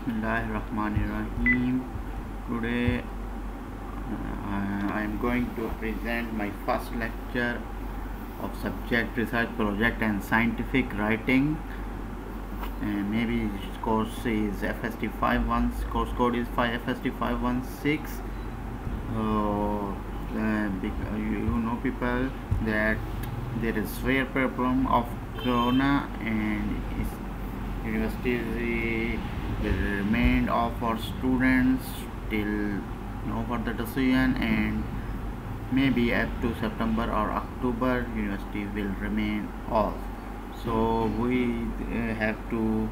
Bismillahirrahmanirrahim. Today I am going to present my first lecture of subject research project and scientific writing. Maybe this course is FST 51. Course code is FST 516. You know people that there is severe problem of corona and university will remain off for students till no further decision, and maybe up to September or October university will remain off. So we have to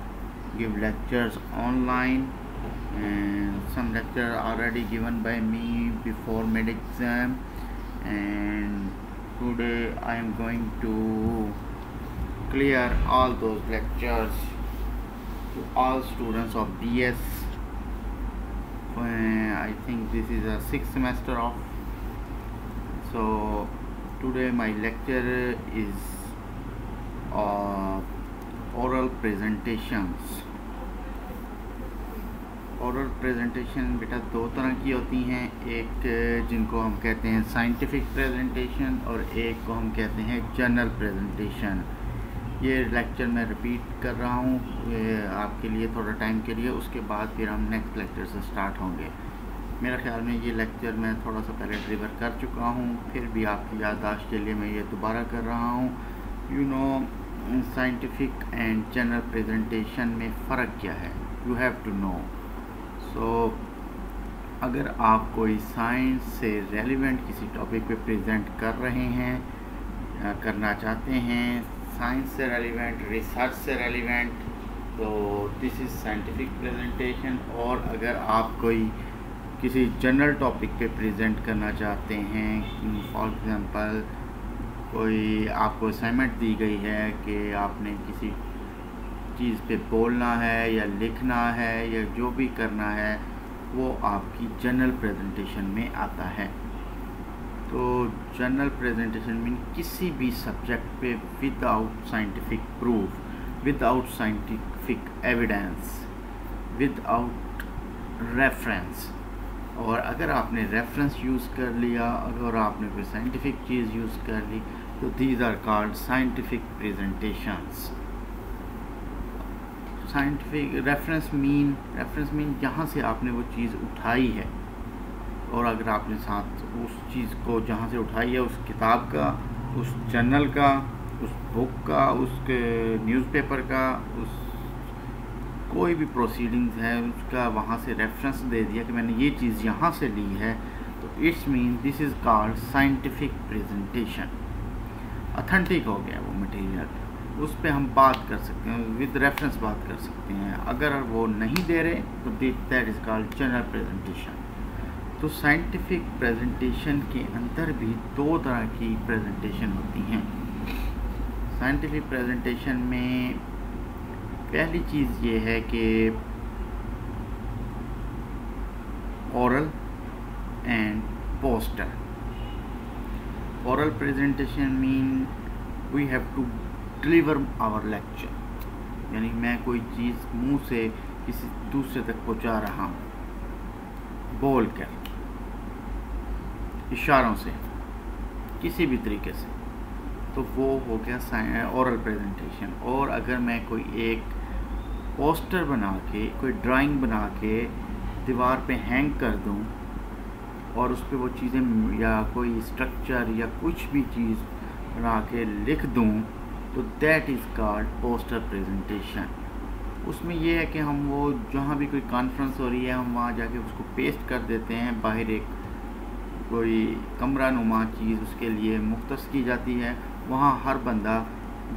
give lectures online, and some lecture already given by me before mid exam, and today I am going to clear all those lectures to all students of BS. I think this is a 6th semester of. So today my lecture is oral presentations. Oral presentation बेटा दो तरह की होती हैं, एक जिनको हम कहते हैं साइंटिफिक प्रेजेंटेशन और एक को हम कहते हैं जनरल प्रेजेंटेशन। ये लेक्चर मैं रिपीट कर रहा हूँ आपके लिए थोड़ा टाइम के लिए, उसके बाद फिर हम नेक्स्ट लेक्चर से स्टार्ट होंगे। मेरा ख्याल में ये लेक्चर मैं थोड़ा सा पहले डिलीवर कर चुका हूँ, फिर भी आपकी याददाश्त के लिए मैं ये दोबारा कर रहा हूँ। You know scientific and general presentation में फ़र्क क्या है, यू हैव टू नो। सो अगर आप कोई साइंस से रेलिवेंट किसी टॉपिक पे प्रेजेंट कर रहे हैं, करना चाहते हैं, साइंस से रेलिवेंट, रिसर्च से रेलिवेंट, तो दिस इज़ साइंटिफिक प्रेजेंटेशन। और अगर आप कोई किसी जनरल टॉपिक पे प्रेजेंट करना चाहते हैं, फॉर एग्ज़ाम्पल कोई आपको असाइनमेंट दी गई है कि आपने किसी चीज़ पे बोलना है या लिखना है या जो भी करना है, वो आपकी जनरल प्रेजेंटेशन में आता है। तो जनरल प्रेजेंटेशन मीन किसी भी सब्जेक्ट पे without scientific proof, without scientific evidence, without reference. और अगर आपने रेफरेंस यूज़ कर लिया, अगर आपने कोई साइंटिफिक चीज़ यूज़ कर ली, तो these are called scientific presentations. Scientific reference mean जहाँ से आपने वो चीज़ उठाई है, और अगर आपने साथ उस चीज़ को जहाँ से उठाई है, उस किताब का, उस जर्नल का, उस बुक का, उसके न्यूज़पेपर का, उस कोई भी प्रोसीडिंग्स है उसका वहाँ से रेफरेंस दे दिया कि मैंने ये चीज़ यहाँ से ली है, तो it's mean this is called scientific presentation. Authentic हो गया वो मटेरियल, उस पर हम बात कर सकते हैं, विद रेफरेंस बात कर सकते हैं। अगर वो नहीं दे रहे तो that is called general presentation. तो साइंटिफिक प्रेजेंटेशन के अंदर भी दो तरह की प्रेजेंटेशन होती हैं। साइंटिफिक प्रेजेंटेशन में पहली चीज़ ये है कि oral and poster. Oral presentation mean we have to deliver our lecture, यानी मैं कोई चीज़ मुंह से किसी दूसरे तक पहुंचा रहा हूँ, बोल कर, इशारों से, किसी भी तरीके से, तो वो हो गया ओरल प्रेजेंटेशन। और अगर मैं कोई एक पोस्टर बना के, कोई ड्राइंग बना के दीवार पे हैंग कर दूँ और उस पर वो चीज़ें या कोई स्ट्रक्चर या कुछ भी चीज़ बना के लिख दूँ, तो that is called poster presentation. उसमें ये है कि हम वो जहाँ भी कोई कॉन्फ्रेंस हो रही है, हम वहाँ जाके उसको पेस्ट कर देते हैं, बाहर एक कोई कमरा नुमा चीज़ उसके लिए मुख्तस की जाती है, वहाँ हर बंदा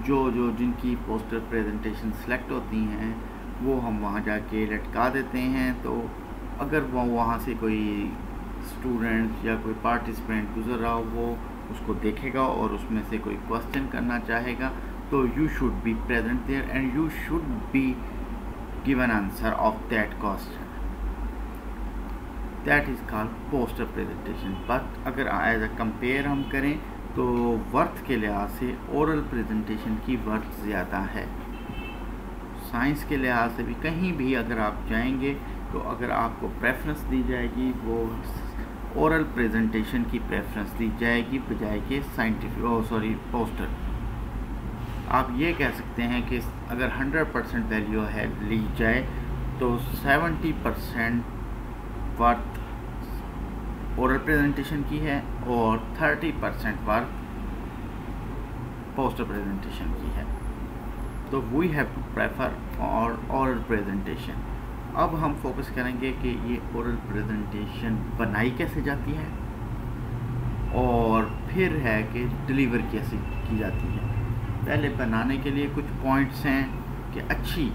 जो जिनकी पोस्टर प्रेजेंटेशन सेलेक्ट होती हैं वो हम वहाँ जाके लटका देते हैं। तो अगर वो वहाँ से कोई स्टूडेंट या कोई पार्टिसिपेंट गुजर रहा हो, वो उसको देखेगा और उसमें से कोई क्वेश्चन करना चाहेगा, तो you should be present there and you should be given answer of that question. That is called poster presentation. But अगर एज अ कंपेयर हम करें तो वर्थ के लिहाज से ओरल प्रेजेंटेशन की वर्थ ज़्यादा है। साइंस के लिहाज से भी कहीं भी अगर आप जाएंगे तो अगर आपको प्रेफरेंस दी जाएगी वो ओरल प्रेजेंटेशन की प्रेफरेंस दी जाएगी बजाय के पोस्टर। आप ये कह सकते हैं कि अगर 100% वैल्यू है ली जाए तो 70% वर्थ ओरल प्रेजेंटेशन की है और 30% वर्थ पोस्टर प्रेजेंटेशन की है। तो we have to prefer oral presentation. अब हम फोकस करेंगे कि ये ओरल प्रेजेंटेशन बनाई कैसे जाती है और फिर है कि डिलीवर कैसे की जाती है। पहले बनाने के लिए कुछ पॉइंट्स हैं कि अच्छी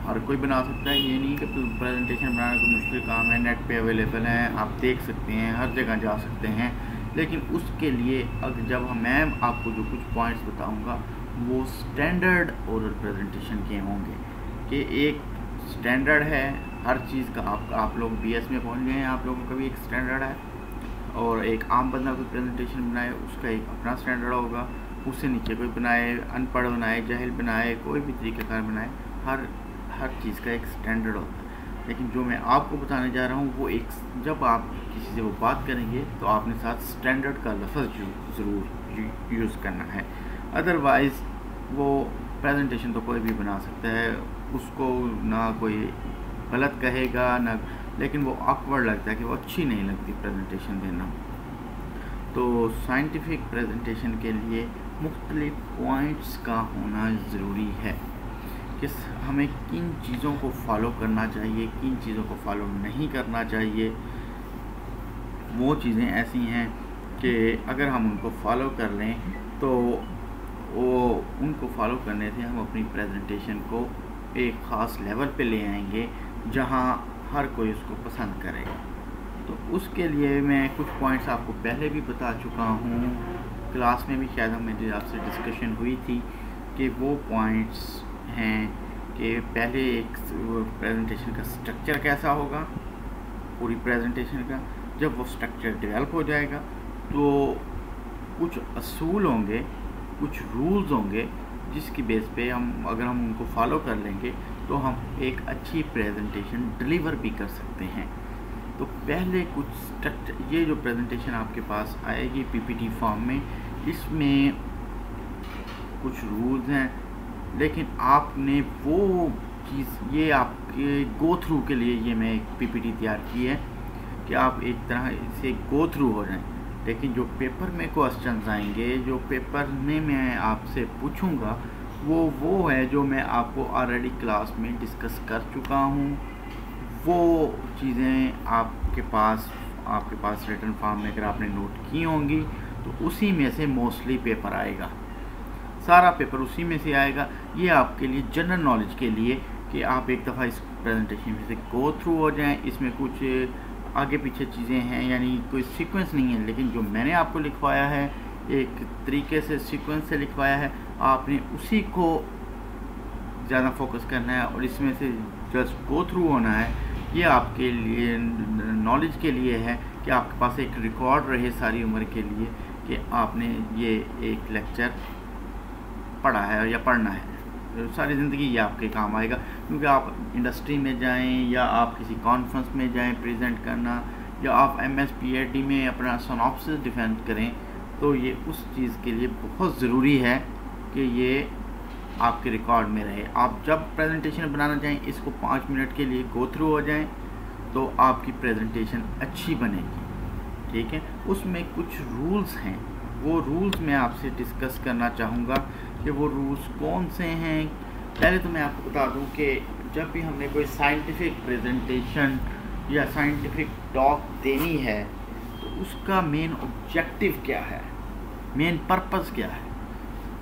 हर कोई बना सकता है, ये नहीं कि प्रेजेंटेशन बनाना कोई मुश्किल काम है। नेट पे अवेलेबल है, आप देख सकते हैं, हर जगह जा सकते हैं। लेकिन उसके लिए अगर जब मैं आपको जो कुछ पॉइंट्स बताऊंगा वो स्टैंडर्ड ओरल प्रेजेंटेशन के होंगे कि एक स्टैंडर्ड है हर चीज़ का। आप लोग BS में पहुंच गए हैं, आप लोगों का भी एक स्टैंडर्ड है और एक आम बंदा कोई प्रेजेंटेशन बनाए उसका एक अपना स्टैंडर्ड होगा। उससे नीचे कोई बनाए, अनपढ़ बनाए, जाहिल बनाए, कोई भी तरीक़ेकार बनाए, हर चीज़ का एक स्टैंडर्ड होता है। लेकिन जो मैं आपको बताने जा रहा हूँ वो एक, जब आप किसी से वो बात करेंगे तो आपने साथ स्टैंडर्ड का लफ्ज़ ज़रूर यूज़ करना है। अदरवाइज़ वो प्रेजेंटेशन तो कोई भी बना सकता है, उसको ना कोई गलत कहेगा ना, लेकिन वो ऑकवर्ड लगता है कि वो अच्छी नहीं लगती प्रेजेंटेशन देना। तो साइंटिफिक प्रेजेंटेशन के लिए मुख्तलिफ पॉइंट्स का होना ज़रूरी है कि हमें किन चीज़ों को फॉलो करना चाहिए, किन चीज़ों को फॉलो नहीं करना चाहिए। वो चीज़ें ऐसी हैं कि अगर हम उनको फॉलो कर लें तो उनको फॉलो करने से हम अपनी प्रेजेंटेशन को एक ख़ास लेवल पे ले आएंगे जहां हर कोई उसको पसंद करेगा। तो उसके लिए मैं कुछ पॉइंट्स आपको पहले भी बता चुका हूँ, क्लास में भी शायद मेरी आपसे डिस्कशन हुई थी कि वो पॉइंट्स हैं कि पहले एक प्रेजेंटेशन का स्ट्रक्चर कैसा होगा, पूरी प्रेजेंटेशन का। जब वो स्ट्रक्चर डेवलप हो जाएगा तो कुछ असूल होंगे, कुछ रूल्स होंगे जिसकी बेस पे अगर हम उनको फॉलो कर लेंगे तो हम एक अच्छी प्रेजेंटेशन डिलीवर भी कर सकते हैं। तो पहले कुछ स्ट्रक्चर, ये जो प्रेजेंटेशन आपके पास आएगी PPT फॉर्म में, इसमें कुछ रूल्स हैं, लेकिन आपने वो चीज़, ये आपके गो थ्रू के लिए ये मैं एक PPT तैयार की है कि आप एक तरह से गो थ्रू हो जाएं। लेकिन जो पेपर में क्वेश्चंस आएंगे, जो पेपर में मैं आपसे पूछूंगा वो है जो मैं आपको ऑलरेडी क्लास में डिस्कस कर चुका हूँ। वो चीज़ें आपके पास रिटन फॉर्म में अगर आपने नोट की होंगी तो उसी में से मोस्टली पेपर आएगा, सारा पेपर उसी में से आएगा। ये आपके लिए जनरल नॉलेज के लिए कि आप एक दफ़ा इस प्रेजेंटेशन में से गो थ्रू हो जाएं। इसमें कुछ आगे पीछे चीज़ें हैं, यानी कोई सीक्वेंस नहीं है, लेकिन जो मैंने आपको लिखवाया है एक तरीके से सीक्वेंस से लिखवाया है, आपने उसी को ज़्यादा फोकस करना है और इसमें से जस्ट गो थ्रू होना है। ये आपके लिए नॉलेज के लिए है कि आपके पास एक रिकॉर्ड रहे सारी उम्र के लिए कि आपने ये एक लेक्चर पढ़ा है या पढ़ना है, सारी ज़िंदगी ये आपके काम आएगा। क्योंकि आप इंडस्ट्री में जाएं या आप किसी कॉन्फ्रेंस में जाएं प्रेजेंट करना, या आप MS PhD में अपना सिनॉप्सिस डिफेंड करें, तो ये उस चीज़ के लिए बहुत ज़रूरी है कि ये आपके रिकॉर्ड में रहे। आप जब प्रेजेंटेशन बनाना चाहें इसको 5 मिनट के लिए गो थ्रू हो जाएं तो आपकी प्रेजेंटेशन अच्छी बनेगी। ठीक है, उसमें कुछ रूल्स हैं, वो रूल्स मैं आपसे डिस्कस करना चाहूँगा कि वो रूल्स कौन से हैं। पहले तो मैं आपको बता दूं कि जब भी हमने कोई साइंटिफिक प्रेजेंटेशन या साइंटिफिक टॉक देनी है तो उसका मेन ऑब्जेक्टिव क्या है, मेन पर्पस क्या है।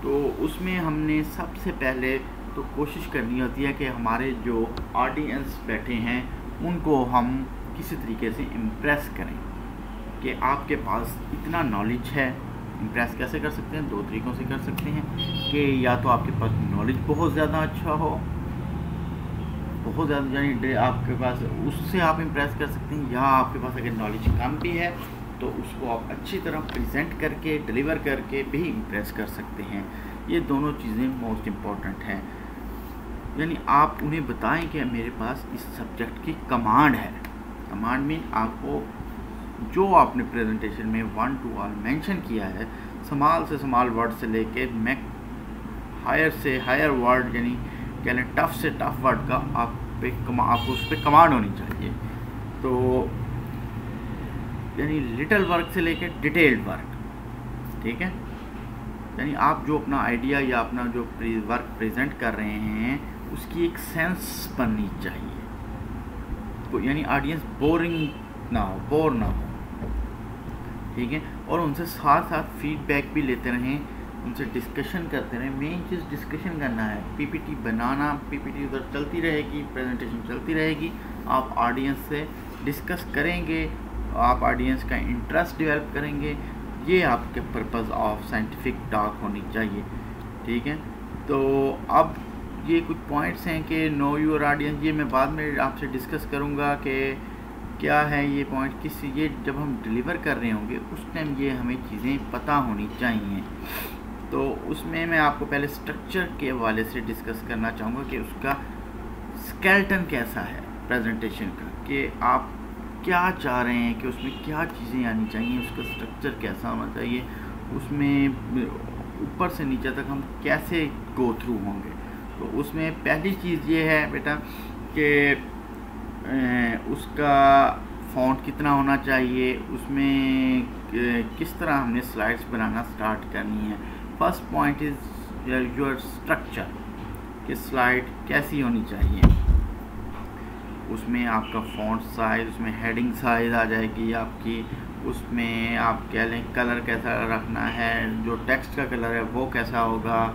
तो उसमें हमने सबसे पहले तो कोशिश करनी होती है कि हमारे जो ऑडियंस बैठे हैं उनको हम किसी तरीके से इम्प्रेस करें कि आपके पास इतना नॉलेज है। इम्प्रेस कैसे कर सकते हैं? 2 तरीक़ों से कर सकते हैं कि या तो आपके पास नॉलेज बहुत ज़्यादा अच्छा हो, बहुत ज़्यादा यानी आपके पास, उससे आप इम्प्रेस कर सकते हैं, या आपके पास अगर नॉलेज कम भी है तो उसको आप अच्छी तरह प्रेजेंट करके डिलीवर करके भी इम्प्रेस कर सकते हैं। ये दोनों चीज़ें मोस्ट इम्पॉर्टेंट हैं। यानी आप उन्हें बताएं कि मेरे पास इस सब्जेक्ट की कमांड है। कमांड में आपको जो आपने प्रेजेंटेशन में 1 to all मेंशन किया है, स्मॉल से स्मॉल वर्ड से लेके मैं हायर से हायर वर्ड, यानी कह लें टफ से टफ वर्ड का आपको उस पर कमांड होनी चाहिए। तो यानी लिटिल वर्क से लेके डिटेल्ड वर्क, ठीक है। यानी आप जो अपना आइडिया या अपना जो वर्क प्रेजेंट कर रहे हैं उसकी एक सेंस बननी चाहिए, तो यानी ऑडियंस बोर ना हो, ठीक है। और उनसे साथ साथ फीडबैक भी लेते रहें, उनसे डिस्कशन करते रहें। मेन चीज़ डिस्कशन करना है। पीपीटी बनाना, पीपीटी उधर चलती रहेगी, प्रेजेंटेशन चलती रहेगी, आप ऑडियंस से डिस्कस करेंगे, आप ऑडियंस का इंटरेस्ट डेवलप करेंगे। ये आपके पर्पज़ ऑफ साइंटिफिक टॉक होनी चाहिए, ठीक है। तो अब ये कुछ पॉइंट्स हैं कि नो योर ऑडियंस, ये मैं बाद में आपसे डिस्कस करूँगा कि क्या है ये पॉइंट, किस ये जब हम डिलीवर कर रहे होंगे उस टाइम ये हमें चीज़ें पता होनी चाहिए। तो उसमें मैं आपको पहले स्ट्रक्चर के हवाले से डिस्कस करना चाहूँगा कि उसका स्केलेटन कैसा है प्रेजेंटेशन का, कि आप क्या चाह रहे हैं कि उसमें क्या चीज़ें आनी चाहिए, उसका स्ट्रक्चर कैसा होना चाहिए, उसमें ऊपर से नीचे तक हम कैसे गो थ्रू होंगे। तो उसमें पहली चीज़ ये है बेटा कि उसका फ़ॉन्ट कितना होना चाहिए, उसमें किस तरह हमने स्लाइड्स बनाना स्टार्ट करनी है। First point is your structure, कि स्लाइड कैसी होनी चाहिए, उसमें आपका फ़ॉन्ट साइज़, उसमें हेडिंग साइज़ आ जाएगी आपकी, उसमें आप कह लें कलर कैसा रखना है, जो टेक्स्ट का कलर है वो कैसा होगा,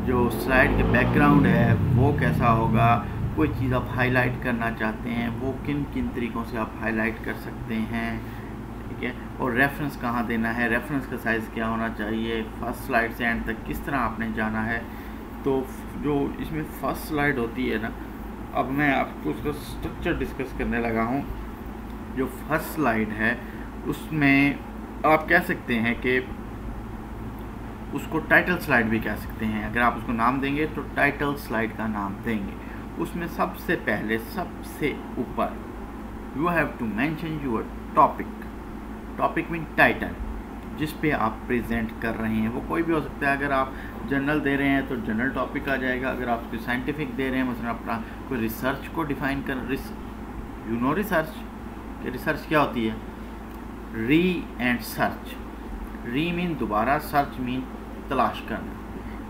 जो स्लाइड के बैकग्राउंड है वो कैसा होगा, कोई चीज़ आप हाईलाइट करना चाहते हैं वो किन किन तरीक़ों से आप हाईलाइट कर सकते हैं, ठीक है। और रेफरेंस कहाँ देना है, रेफरेंस का साइज़ क्या होना चाहिए, फर्स्ट स्लाइड से एंड तक किस तरह आपने जाना है। तो जो इसमें फर्स्ट स्लाइड होती है ना, अब मैं आपको उसका स्ट्रक्चर डिस्कस करने लगा हूँ। जो फर्स्ट स्लाइड है उसमें आप कह सकते हैं कि उसको टाइटल स्लाइड भी कह सकते हैं। अगर आप उसको नाम देंगे तो टाइटल स्लाइड का नाम देंगे। उसमें सबसे पहले सबसे ऊपर you have to mention your topic mean title, जिस पे आप प्रेजेंट कर रहे हैं। वो कोई भी हो सकता है। अगर आप जनरल दे रहे हैं तो जनरल टॉपिक आ जाएगा। अगर आप कोई साइंटिफिक दे रहे हैं, मतलब अपना कोई रिसर्च को डिफाइन कर, यू नो रिसर्च, कि रिसर्च क्या होती है, री एंड सर्च। री मीन दोबारा, सर्च मीन तलाश करना।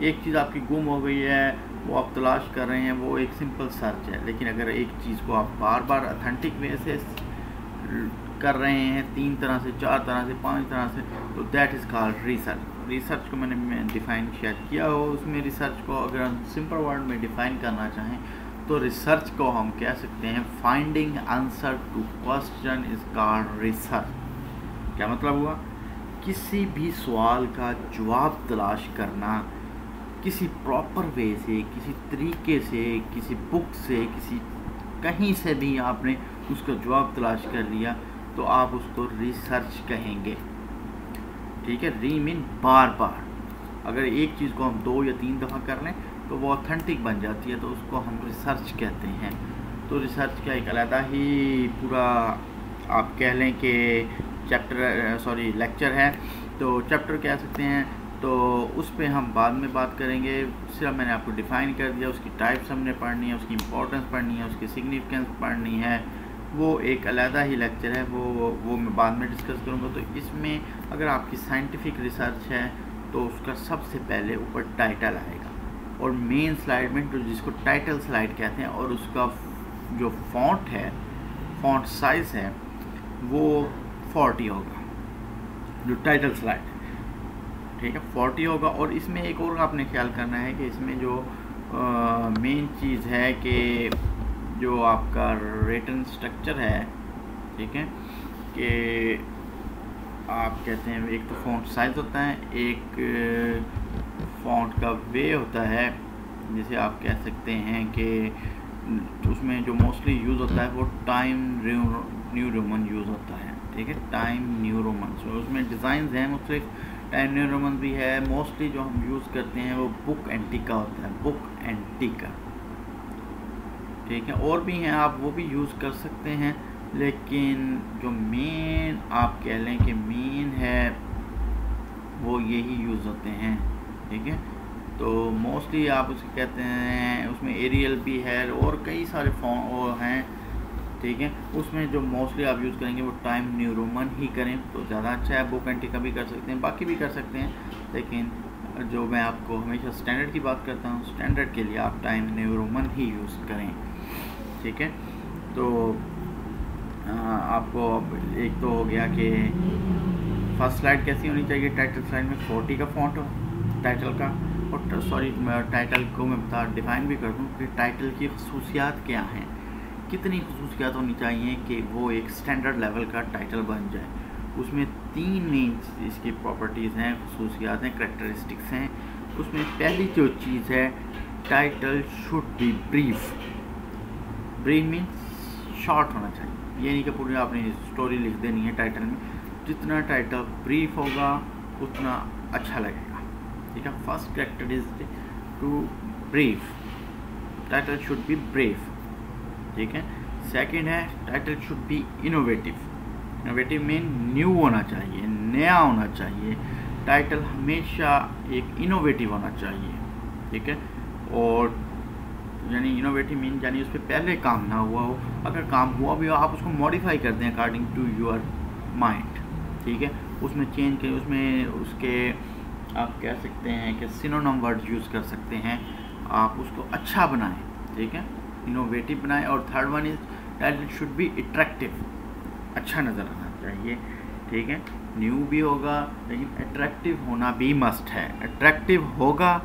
एक चीज़ आपकी गुम हो गई है वो आप तलाश कर रहे हैं, वो एक सिंपल सर्च है। लेकिन अगर एक चीज़ को आप बार बार ऑथेंटिक वे से कर रहे हैं, 3 तरह से, 4 तरह से, 5 तरह से, तो that is called research. Research को मैंने डिफ़ाइन शायद किया हो। उसमें रिसर्च को अगर हम सिंपल वर्ड में डिफ़ाइन करना चाहें तो रिसर्च को हम कह सकते हैं finding answer to question is called research. क्या मतलब हुआ, किसी भी सवाल का जवाब तलाश करना किसी प्रॉपर वे से, किसी तरीके से, किसी बुक से, किसी कहीं से भी आपने उसका जवाब तलाश कर लिया तो आप उसको रिसर्च कहेंगे, ठीक है। री मीन बार बार। अगर एक चीज़ को हम 2 या 3 दफ़ा कर लें तो वो ऑथेंटिक बन जाती है, तो उसको हम रिसर्च कहते हैं। तो रिसर्च का एक अलग ही पूरा आप कह लें कि लेक्चर है, तो चैप्टर कह सकते हैं। तो उस पे हम बाद में बात करेंगे। सिर्फ मैंने आपको डिफ़ाइन कर दिया, उसकी टाइप्स हमने पढ़नी है, उसकी इंपॉर्टेंस पढ़नी है, उसकी सिग्निफिकेंस पढ़नी है, वो एक अलग ही लेक्चर है, वो मैं बाद में डिस्कस करूँगा। तो इसमें अगर आपकी साइंटिफिक रिसर्च है तो उसका सबसे पहले ऊपर टाइटल आएगा, और मेन स्लाइड में जो जिसको टाइटल स्लाइड कहते हैं, और उसका जो फॉन्ट है, फॉन्ट साइज़ है, वो 40 होगा, जो टाइटल स्लाइड है, ठीक है, 40 होगा। और इसमें एक और आपने ख्याल करना है कि इसमें जो मेन चीज़ है कि जो आपका रिटन स्ट्रक्चर है, ठीक है, कि आप कहते हैं एक तो फॉन्ट साइज़ होता है, एक फॉन्ट का वे होता है, जिसे आप कह सकते हैं कि उसमें जो मोस्टली यूज़ होता है वो टाइम न्यू रोमन यूज़ होता है, ठीक है, टाइम न्यू रोमन। तो उसमें डिज़ाइंस हैं मुख्तलिफ, टाइम न्यू रोमन भी है। मोस्टली जो हम यूज़ करते हैं वो बुक एंटिका होता है, बुक एंटिका, ठीक है। और भी हैं, आप वो भी यूज़ कर सकते हैं, लेकिन जो मेन आप कह लें कि मेन है वो यही यूज़ होते हैं, ठीक है। तो मोस्टली आप उसे कहते हैं, उसमें एरियल भी है और कई सारे फॉर्म वो हैं, ठीक है। उसमें जो मोस्टली आप यूज़ करेंगे वो टाइम न्यू रोमन ही करें तो ज़्यादा अच्छा है। बुक एंट्री का भी कर सकते हैं, बाकी भी कर सकते हैं, लेकिन जो मैं आपको हमेशा स्टैंडर्ड की बात करता हूँ, स्टैंडर्ड के लिए आप टाइम न्यू रोमन ही यूज़ करें, ठीक है। तो आपको अब एक तो हो गया कि फर्स्ट स्लाइड कैसी होनी चाहिए। टाइटल स्लाइड में 40 का फॉन्ट हो टाइटल का, और सॉरी टाइटल को मैं बता डिफ़ाइन भी कर दूँ कि टाइटल की खसूसियात क्या हैं, कितनी खसूसियात होनी चाहिए कि वो एक स्टैंडर्ड लेवल का टाइटल बन जाए। उसमें 3 मेन इसकी प्रॉपर्टीज़ हैं, खसूसियात हैं, करैक्टरिस्टिक्स हैं। उसमें पहली जो चीज़ है, title should be brief. Brief means short होना चाहिए, ये नहीं कि पूरी आपने स्टोरी लिख देनी है टाइटल में। जितना टाइटल ब्रीफ होगा उतना अच्छा लगेगा, ठीक है। First characteristic to brief, title should be brief, ठीक है। सेकंड है title should be innovative. Innovative mean new होना चाहिए, नया होना चाहिए। टाइटल हमेशा एक इनोवेटिव होना चाहिए, ठीक है। और यानी इनोवेटिव मीन यानी उस पर पहले काम ना हुआ हो, अगर काम हुआ भी हो आप उसको मॉडिफाई कर दें अकॉर्डिंग टू योर माइंड, ठीक है। उसमें चेंज करें, उसमें उसके आप कह सकते हैं कि सिनोनिम वर्ड यूज़ कर सकते हैं, आप उसको अच्छा बनाएं, ठीक है, इनोवेटिव बनाएं। और third one is title should be attractive, अच्छा नज़र आना चाहिए, ठीक है। न्यू भी होगा लेकिन अट्रैक्टिव होना भी मस्ट है। अट्रैक्टिव होगा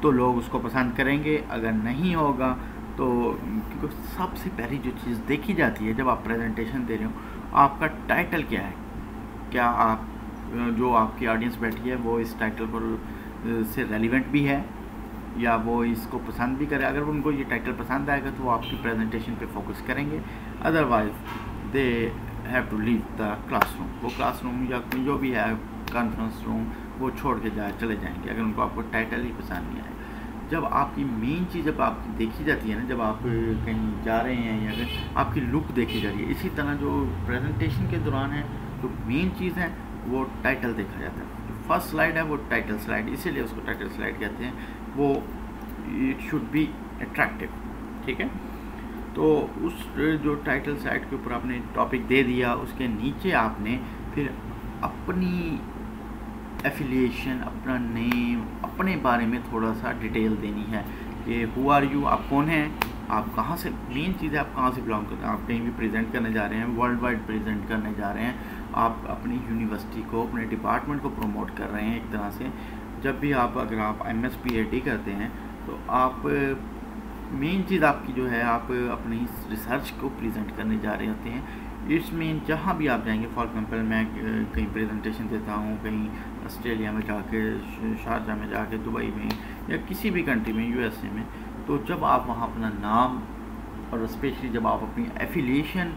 तो लोग उसको पसंद करेंगे, अगर नहीं होगा तो, क्योंकि सबसे पहली जो चीज़ देखी जाती है जब आप प्रेजेंटेशन दे रहे हो, आपका टाइटल क्या है, क्या आप जो आपकी ऑडियंस बैठी है वो इस टाइटल को से रेलिवेंट भी है या वो इसको पसंद भी करे। अगर उनको ये टाइटल पसंद आएगा तो वो आपकी प्रेजेंटेशन पे फोकस करेंगे, otherwise they have to leave the classroom. वो क्लासरूम या जो भी है कॉन्फ्रेंस रूम वो छोड़ के चले जाएंगे अगर उनको आपको टाइटल ही पसंद नहीं आएगा। जब आपकी मेन चीज़ जब आपकी देखी जाती है ना, जब आप कहीं जा रहे हैं या अगर आपकी लुक देखी जा रही है, इसी तरह जो प्रेजेंटेशन के दौरान है जो मेन चीज़ है वो टाइटल देखा जाता है। जो फर्स्ट स्लाइड है वो टाइटल स्लाइड, इसीलिए उसको टाइटल स्लाइड कहते हैं। वो इट शुड बी अट्रैक्टिव, ठीक है। तो उस जो टाइटल स्लाइड के ऊपर आपने टॉपिक दे दिया, उसके नीचे आपने फिर अपनी एफिलिएशन, अपना नेम, अपने बारे में थोड़ा सा डिटेल देनी है कि हु आर यू, आप कौन हैं, आप कहाँ से, मेन चीज़ है आप कहाँ से बिलोंग करते हैं। आप कहीं भी प्रेजेंट करने जा रहे हैं, वर्ल्ड वाइड प्रेजेंट करने जा रहे हैं, आप अपनी यूनिवर्सिटी को, अपने डिपार्टमेंट को प्रमोट कर रहे हैं एक तरह से। जब भी आप अगर आप MS PhD करते हैं तो आप मेन चीज़ आपकी जो है आप अपनी रिसर्च को प्रेजेंट करने जा रहे होते हैं। इट्स मीन जहाँ भी आप जाएंगे, फॉर एग्जांपल मैं कहीं प्रेजेंटेशन देता हूँ, कहीं ऑस्ट्रेलिया में जाके, शारजा में जाके, दुबई में या किसी भी कंट्री में, USA में, तो जब आप वहाँ अपना नाम और स्पेशली जब आप अपनी एफिलिएशन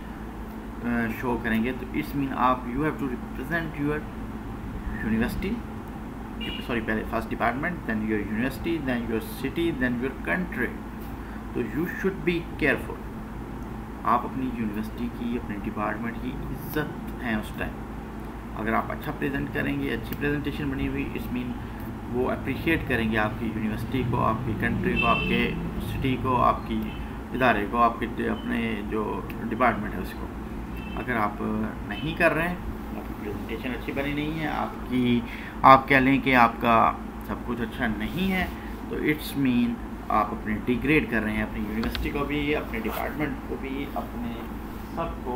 शो करेंगे तो इट्स मीन आप you have to represent your university, sorry पहले first department, then your university, then your city, then your country. तो यू शुड बी केयरफुल। आप अपनी यूनिवर्सिटी की, अपने डिपार्टमेंट की इज्जत है उस टाइम। अगर आप अच्छा प्रेजेंट करेंगे, अच्छी प्रेजेंटेशन बनी हुई, इस मीन वो अप्रिशिएट करेंगे आपकी यूनिवर्सिटी को, आपकी कंट्री को, आपके सिटी को, आपकी इदारे को, आपके अपने जो डिपार्टमेंट है उसको। अगर आप नहीं कर रहे हैं, आपकी प्रेजेंटेशन अच्छी बनी नहीं है, आप कह लें कि आपका सब कुछ अच्छा नहीं है, तो इट्स मीन आप अपने डिग्रेड कर रहे हैं, अपनी यूनिवर्सिटी को भी, अपने डिपार्टमेंट को भी, अपने सबको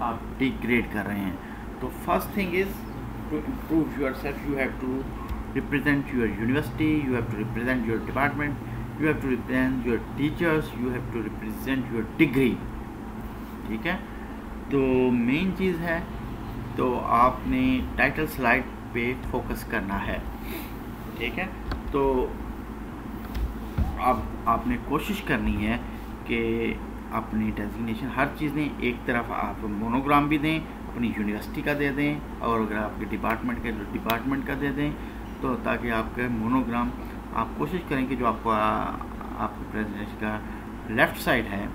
आप डिग्रेड कर रहे हैं। तो first thing is to improve yourself, you have to represent your university, you have to represent your department, you have to represent your teachers, you have to represent your degree, ठीक है। तो main चीज़ है, तो आपने title slide पे focus करना है, ठीक है। तो अब आपने कोशिश करनी है कि अपनी डेजिग्नेशन हर चीज़ दें, एक तरफ आप मोनोग्राम भी दें, अपनी यूनिवर्सिटी का दे दें, और अगर आपके डिपार्टमेंट के डिपार्टमेंट का दे दें, तो ताकि आपके मोनोग्राम, आप कोशिश करें कि जो आपका आपके प्रेजेंटेशन का लेफ़्ट साइड है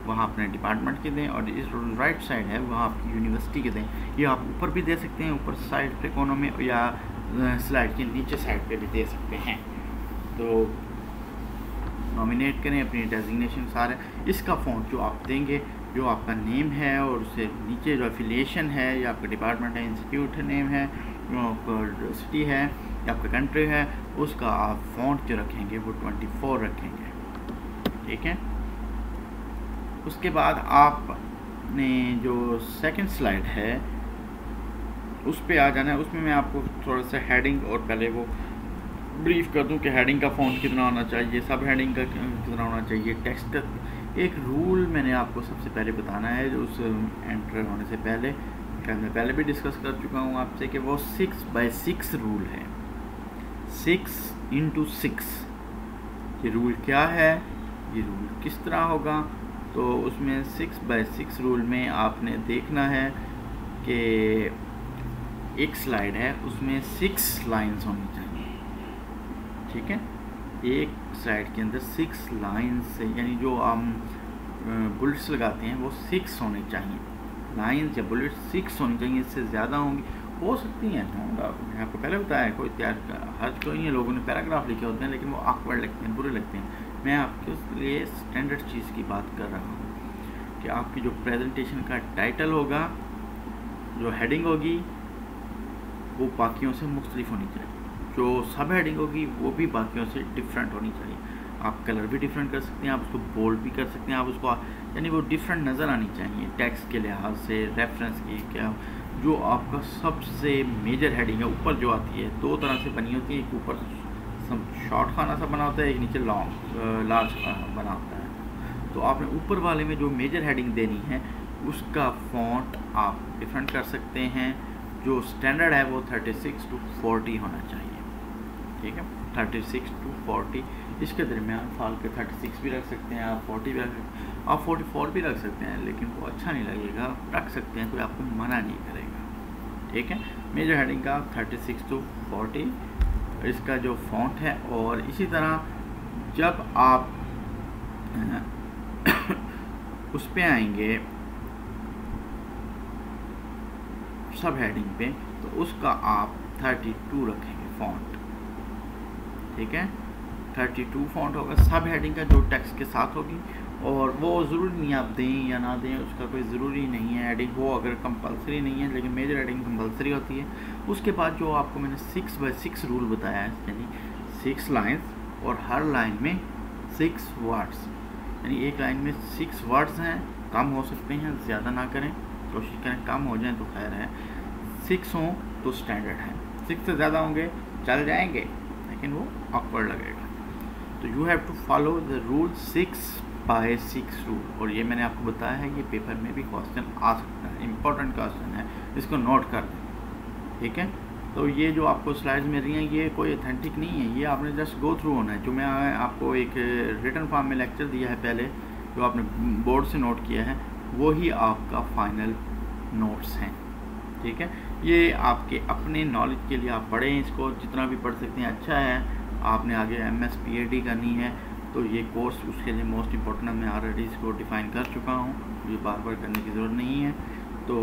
वहाँ अपने डिपार्टमेंट के दें, और इस राइट साइड है वहाँ आपकी यूनिवर्सिटी के दें। ये आप ऊपर भी दे सकते हैं, ऊपर साइड पे कोनों में, या स्लाइड के नीचे साइड पे भी दे सकते हैं। तो नॉमिनेट करें अपनी डेजिग्नेशन सारे। इसका फ़ॉन्ट जो आप देंगे, जो आपका नेम है और उससे नीचे जो एफिलिएशन है, या आपका डिपार्टमेंट है, इंस्टीट्यूट नेम है, जो आपका सिटी है या आपका कंट्री है, उसका आप फ़ॉन्ट जो रखेंगे वो 24 रखेंगे, ठीक है। उसके बाद आपने जो सेकंड स्लाइड है उस पे आ जाना है। उसमें मैं आपको थोड़ा सा हेडिंग और पहले वो ब्रीफ कर दूं कि हेडिंग का फ़ॉन्ट कितना होना चाहिए, सब हेडिंग का कितना होना चाहिए, टेक्स्ट का एक रूल मैंने आपको सबसे पहले बताना है, जो उस एंटर होने से पहले मैं पहले भी डिस्कस कर चुका हूँ आपसे, कि वो 6x6 रूल है। 6x6 ये रूल क्या है, ये रूल किस तरह होगा। तो उसमें 6x6 रूल में आपने देखना है कि एक स्लाइड है उसमें 6 लाइंस होनी चाहिए, ठीक है। एक स्लाइड के अंदर 6 लाइंस से, यानी जो हम बुलेट्स लगाते हैं वो 6 होने चाहिए, लाइंस या बुलेट्स 6 होनी चाहिए। इससे ज़्यादा होंगी हो सकती हैं, मैंने आपको पहले बताया कोई हर्ज कोई नहीं है, लोगों ने पैराग्राफ लिखे होते हैं लेकिन वो ऑकवर्ड लगते हैं, बुरे लगते हैं। मैं आपके उसके लिए स्टैंडर्ड चीज़ की बात कर रहा हूँ कि आपकी जो प्रेजेंटेशन का टाइटल होगा, जो हेडिंग होगी, वो बाकियों से मुख्तलिफ होनी चाहिए। जो सब हेडिंग होगी वो भी बाकियों से डिफरेंट होनी चाहिए। आप कलर भी डिफरेंट कर सकते हैं, आप उसको बोल्ड भी कर सकते हैं, आप उसको यानी वो डिफरेंट नज़र आनी चाहिए टेक्स्ट के लिहाज से, रेफरेंस की क्या। जो आपका सबसे मेजर हेडिंग है ऊपर जो आती है, दो तरह से बनी होती है, एक ऊपर शॉर्ट खाना सा बना होता है, एक नीचे लॉन्ग लार्ज बना होता है। तो आपने ऊपर वाले में जो मेजर हेडिंग देनी है उसका फ़ॉन्ट आप डिफरेंट कर सकते हैं। जो स्टैंडर्ड है वो 36 to 40 होना चाहिए, ठीक है, 36 to 40। इसके दरमियान फाल के 36 भी रख सकते हैं, आप 40 भी रख सकते हैं, आप 44 भी रख सकते हैं, लेकिन वो अच्छा नहीं लगेगा, रख सकते हैं, कोई आपको मना नहीं करेगा, ठीक है। मेजर हेडिंग का 36 to 40 इसका जो फ़ॉन्ट है। और इसी तरह जब आप उस पे आएंगे सब हेडिंग पे, तो उसका आप 32 रखेंगे फ़ॉन्ट, ठीक है। 32 फ़ॉन्ट होगा सब हेडिंग का, जो टेक्स्ट के साथ होगी। और वो ज़रूरी नहीं आप दें या ना दें, उसका कोई ज़रूरी नहीं है हेडिंग, वो अगर कंपलसरी नहीं है, लेकिन मेजर हेडिंग कंपलसरी होती है। उसके बाद जो आपको मैंने 6x6 रूल बताया है, यानी 6 लाइन्स और हर लाइन में 6 वर्ड्स, यानी एक लाइन में 6 वर्ड्स हैं, कम हो सकते हैं, ज़्यादा ना करें, कोशिश करें कम हो जाए तो खैर है। 6 हों तो स्टैंडर्ड है, 6 से ज़्यादा होंगे चल जाएंगे लेकिन वो ऑकवर्ड लगेगा। तो you have to follow the rule 6x6 rule. और ये मैंने आपको बताया है, ये पेपर में भी क्वेश्चन आ सकता है, इम्पोर्टेंट क्वेश्चन है, इसको नोट कर दें, ठीक है। तो ये जो आपको स्लाइड्स मिल रही हैं ये कोई ऑथेंटिक नहीं है, ये आपने जस्ट गो थ्रू होना है। जो मैं आपको एक रिटन फॉर्म में लेक्चर दिया है पहले, जो आपने बोर्ड से नोट किया है, वही आपका फाइनल नोट्स हैं, ठीक है। ये आपके अपने नॉलेज के लिए आप पढ़ें, इसको जितना भी पढ़ सकते हैं अच्छा है। आपने आगे MS PhD करनी है तो ये कोर्स उसके लिए मोस्ट इम्पोर्टेंट है, मैं ऑलरेडी इसको डिफ़ाइन कर चुका हूँ, ये बार बार करने की ज़रूरत नहीं है। तो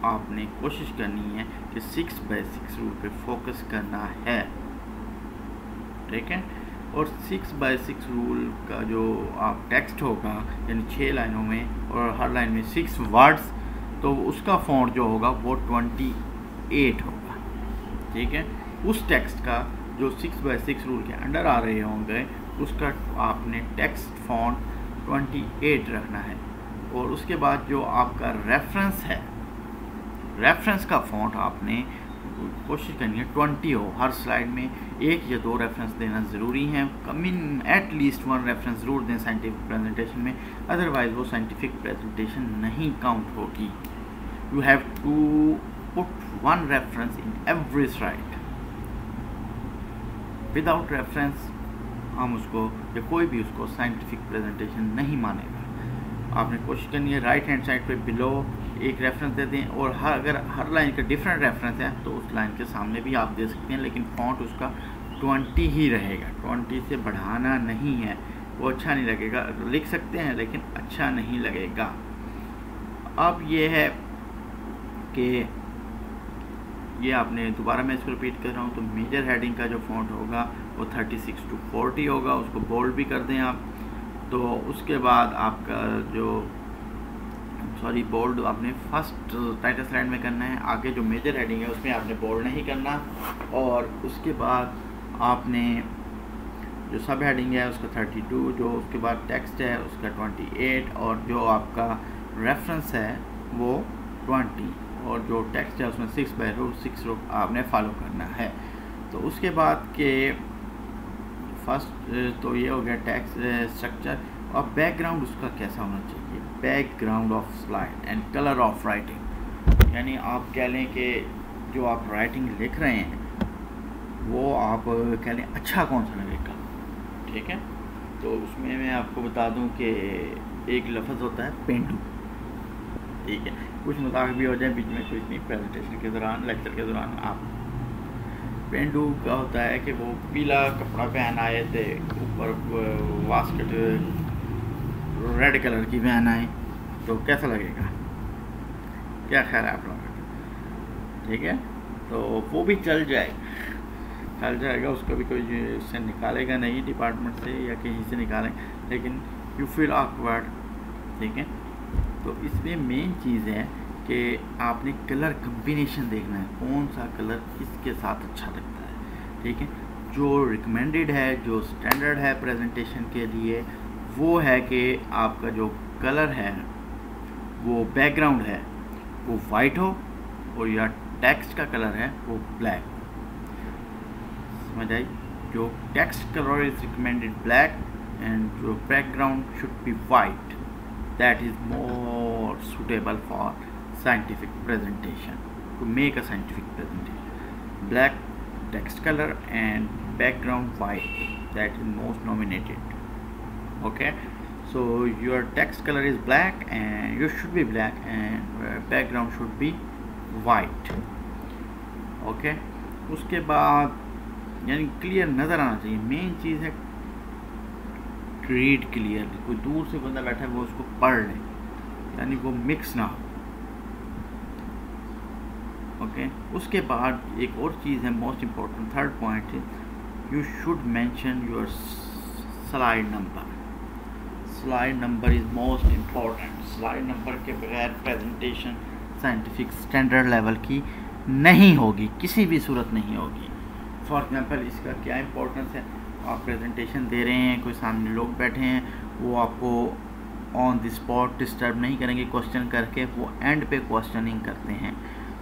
आपने कोशिश करनी है कि 6x6 रूल पे फोकस करना है, ठीक है। और 6x6 रूल का जो आप टेक्स्ट होगा, यानी 6 लाइनों में और हर लाइन में 6 वर्ड्स, तो उसका फ़ॉन्ट जो होगा वो 28 होगा, ठीक है। उस टेक्स्ट का जो 6x6 रूल के अंडर आ रहे होंगे उसका आपने टेक्स्ट फ़ॉन्ट 28 रखना है। और उसके बाद जो आपका रेफरेंस है, रेफरेंस का फ़ॉन्ट आपने कोशिश करनी है 20 हो। हर स्लाइड में 1 या 2 रेफरेंस देना ज़रूरी है, कमिंग एटलीस्ट 1 रेफरेंस ज़रूर दें साइंटिफिक प्रेजेंटेशन में, अदरवाइज़ वो साइंटिफिक प्रेजेंटेशन नहीं काउंट होगी। You have to put 1 reference in every slide. Without reference हम उसको या कोई भी उसको साइंटिफिक प्रेजेंटेशन नहीं मानेगा। आपने कोशिश करनी है राइट हैंड साइड पे बिलो एक रेफरेंस दे दें, और अगर हर लाइन का डिफरेंट रेफरेंस है तो उस लाइन के सामने भी आप दे सकते हैं, लेकिन फ़ॉन्ट उसका 20 ही रहेगा, 20 से बढ़ाना नहीं है। वो अच्छा नहीं लगेगा। लिख सकते हैं लेकिन अच्छा नहीं लगेगा। अब ये है कि ये आपने दोबारा मैं इसको रिपीट कर रहा हूँ, तो मेजर हेडिंग का जो फ़ॉन्ट होगा वो 36 to 40 होगा, उसको बोल्ड भी कर दें आप। तो उसके बाद आपका जो बोल्ड आपने फर्स्ट टाइटल स्लाइड में करना है, आगे जो मेजर हेडिंग है उसमें आपने बोल्ड नहीं करना। और उसके बाद आपने जो सब हेडिंग है उसका 32, जो उसके बाद टेक्स्ट है उसका 28, और जो आपका रेफरेंस है वो 20, और जो टेक्स्ट है उसमें 6/6 आपने फॉलो करना है। तो उसके बाद के फर्स्ट तो ये हो गया टेक्स्ट स्ट्रक्चर। और बैकग्राउंड उसका कैसा होना चाहिए, background of slide and colour of writing, यानी आप कह लें कि जो आप राइटिंग लिख रहे हैं वो आप कह लें अच्छा कौन सा लगेगा, ठीक है। तो उसमें मैं आपको बता दूं कि एक लफ्ज़ होता है पेंडू, ठीक है। कुछ मजाक भी हो जाए बीच में, कुछ नहीं, प्रेजेंटेशन के दौरान, लेक्चर के दौरान आप पेंडू का होता है कि वो पीला कपड़ा पहन आए थे, ऊपर वास्केट रेड कलर की पहन आए, तो कैसा लगेगा, क्या ख्याल है आप लोगों का, ठीक है। तो वो भी चल जाएगा, उसका भी कोई उससे निकालेगा नहीं डिपार्टमेंट से या कहीं से निकालें, लेकिन यू फील ऑकवर्ड, ठीक है। तो इसमें मेन चीज़ है कि आपने कलर कम्बिनेशन देखना है, कौन सा कलर किसके साथ अच्छा लगता है, ठीक है। जो रिकमेंडेड है, जो स्टैंडर्ड है प्रेजेंटेशन के लिए, वो है कि आपका जो कलर है, वो बैकग्राउंड है वो वाइट हो, और या टेक्स्ट का कलर है वो ब्लैक। समझ आई? जो text colour is recommended black and जो background should be white, that is more suitable for scientific presentation, to make a scientific presentation. Black text color and background white, that is most nominated. Okay, so your text color is black and you should be black, and background should be white. Okay, उसके बाद यानी clear नज़र आना चाहिए, main चीज़ है read clearly, कोई दूर से बंदा बैठा है वो उसको पढ़ ले, यानी वो मिक्स ना हो। ओके, उसके बाद एक और चीज़ है मोस्ट इम्पोर्टेंट, थर्ड पॉइंट है, you should mention your slide number. Slide number is most important. Slide number के बगैर प्रेजेंटेशन साइंटिफिक स्टैंडर्ड लेवल की नहीं होगी, किसी भी सूरत नहीं होगी। फॉर एग्जांपल इसका क्या इम्पोर्टेंस है, आप प्रेजेंटेशन दे रहे हैं, कोई सामने लोग बैठे हैं, वो आपको ऑन द स्पॉट डिस्टर्ब नहीं करेंगे क्वेश्चन करके, वो एंड पे क्वेश्चनिंग करते हैं,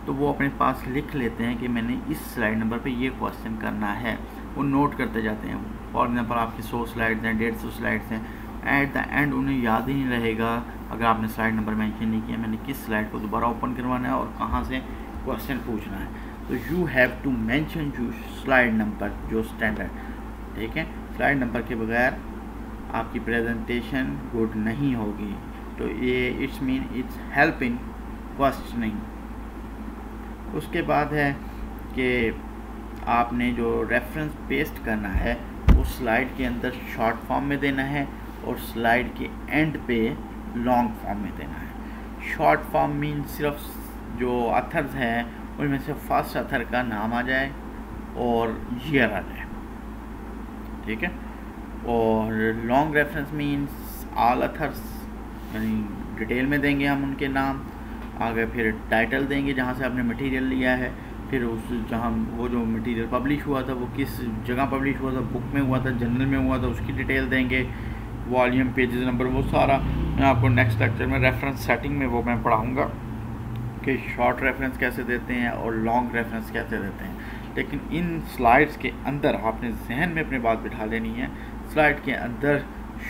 तो वो अपने पास लिख लेते हैं कि मैंने इस स्लाइड नंबर पे ये क्वेश्चन करना है, वो नोट करते जाते हैं। फॉर एग्जांपल आपकी 100 स्लाइड्स हैं, 150 स्लाइड्स हैं, एट द एंड उन्हें याद ही नहीं रहेगा अगर आपने स्लाइड नंबर मेंशन नहीं किया, मैंने किस स्लाइड को दोबारा ओपन करवाना है और कहाँ से क्वेश्चन पूछना है। तो you have to mention you slide number, जो स्टैंडर्ड, ठीक है। स्लाइड नंबर के बगैर आपकी प्रेजेंटेशन गुड नहीं होगी। तो ये it's mean it's help in questioning. उसके बाद है कि आपने जो रेफरेंस पेस्ट करना है वो स्लाइड के अंदर शॉर्ट फॉर्म में देना है और स्लाइड के एंड पे लॉन्ग फॉर्म में देना है। शॉर्ट फॉर्म मीन सिर्फ जो अथर्स हैं उनमें से फर्स्ट अथर का नाम आ जाए और ईयर आ जाए, ठीक है। और long reference means all others, यानी डिटेल में देंगे हम उनके नाम, आगे फिर टाइटल देंगे जहाँ से आपने मटेरियल लिया है, फिर उस जहाँ वो जो मटेरियल पब्लिश हुआ था वो किस जगह पब्लिश हुआ था, बुक में हुआ था, जर्नल में हुआ था, उसकी डिटेल देंगे, वॉल्यूम, पेजेस नंबर, वो सारा मैं आपको नेक्स्ट लेक्चर में रेफरेंस सेटिंग में वो मैं पढ़ाऊँगा कि शॉर्ट रेफरेंस कैसे देते हैं और लॉन्ग रेफरेंस कैसे देते हैं। लेकिन इन स्लाइड्स के अंदर आपने जहन में अपनी बात बिठा लेनी है, स्लाइड के अंदर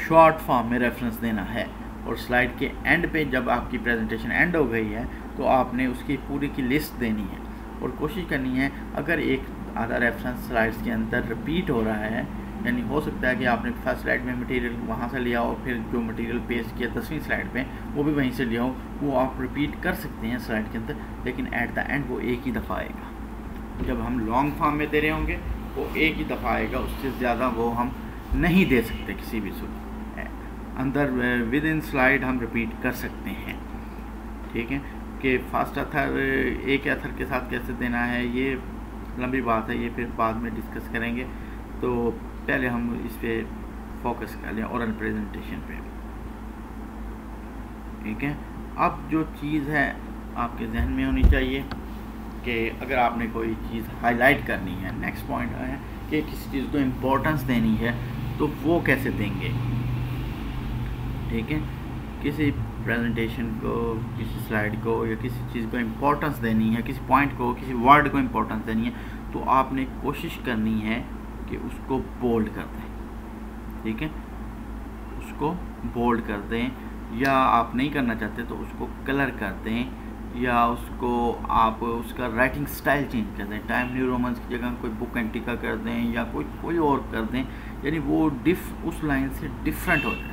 शॉर्ट फॉर्म में रेफरेंस देना है, और स्लाइड के एंड पे जब आपकी प्रेजेंटेशन एंड हो गई है तो आपने उसकी पूरी की लिस्ट देनी है और कोशिश करनी है अगर एक आधा रेफरेंस स्लाइड्स के अंदर रिपीट हो रहा है, यानी हो सकता है कि आपने फर्स्ट स्लाइड में मटेरियल वहाँ से लिया हो, फिर जो मटेरियल पेस्ट किया 10वीं स्लाइड पे वो भी वहीं से लिया हो, वो आप रिपीट कर सकते हैं स्लाइड के अंदर, लेकिन एट द एंड वो एक ही दफ़ा आएगा। जब हम लॉन्ग फॉर्म में दे रहे होंगे वो एक ही दफ़ा आएगा, उससे ज़्यादा वो हम नहीं दे सकते किसी भी सूरत। अंदर विद इन स्लाइड हम रिपीट कर सकते हैं। ठीक है, कि फास्ट अथर एक अथर के साथ कैसे देना है, ये लंबी बात है, ये फिर बाद में डिस्कस करेंगे। तो पहले हम इस पर फोकस कर लें, ओरल प्रेजेंटेशन पे। ठीक है, अब जो चीज़ है आपके जहन में होनी चाहिए कि अगर आपने कोई चीज़ हाईलाइट करनी है, नेक्स्ट पॉइंट है कि किसी चीज़ को इम्पोर्टेंस देनी है, तो वो कैसे देंगे। ठीक है, किसी प्रेजेंटेशन को, किसी स्लाइड को या किसी चीज़ को इम्पोर्टेंस देनी है, किसी पॉइंट को, किसी वर्ड को इम्पोर्टेंस देनी है, तो आपने कोशिश करनी है कि उसको बोल्ड कर दें। ठीक है, उसको बोल्ड कर दें, या आप नहीं करना चाहते तो उसको कलर कर दें, या उसको आप उसका राइटिंग स्टाइल चेंज कर दें। टाइम न्यू रोमन्स की जगह कोई बुक एंटिका कर दें या कोई और कर दें, यानी वो उस लाइन से डिफरेंट हो जाए।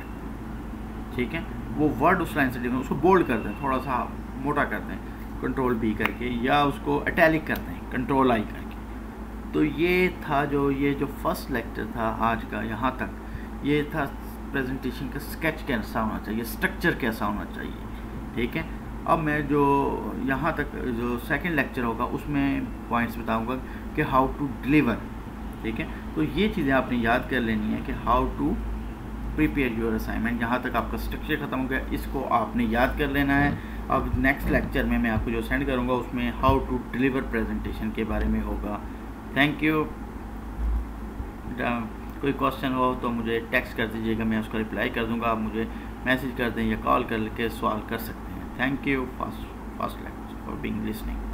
ठीक है, वो वर्ड उस लाइन से डिफरेंट, उसको बोल्ड कर दें, थोड़ा सा मोटा कर दें कंट्रोल बी करके, या उसको इटैलिक कर दें कंट्रोल आई करके। तो ये था ये जो फर्स्ट लेक्चर था आज का, यहाँ तक ये था प्रेजेंटेशन का स्केच कैसा होना चाहिए, स्ट्रक्चर कैसा होना चाहिए। ठीक है, अब मैं जो यहाँ तक जो सेकंड लेक्चर होगा उसमें पॉइंट्स बताऊंगा कि हाउ टू डिलीवर। ठीक है, तो ये चीज़ें आपने याद कर लेनी है कि how to prepare your assignment. यहाँ तक आपका स्ट्रक्चर ख़त्म हो गया, इसको आपने याद कर लेना है। अब नेक्स्ट लेक्चर में मैं आपको जो सेंड करूँगा उसमें हाउ टू डिलीवर प्रेजेंटेशन के बारे में होगा। Thank you. कोई क्वेश्चन हो तो मुझे टेक्स्ट कर दीजिएगा, मैं उसका रिप्लाई कर दूंगा। आप मुझे मैसेज कर दें या कॉल करके सवाल कर सकते हैं। Thank you for being listening.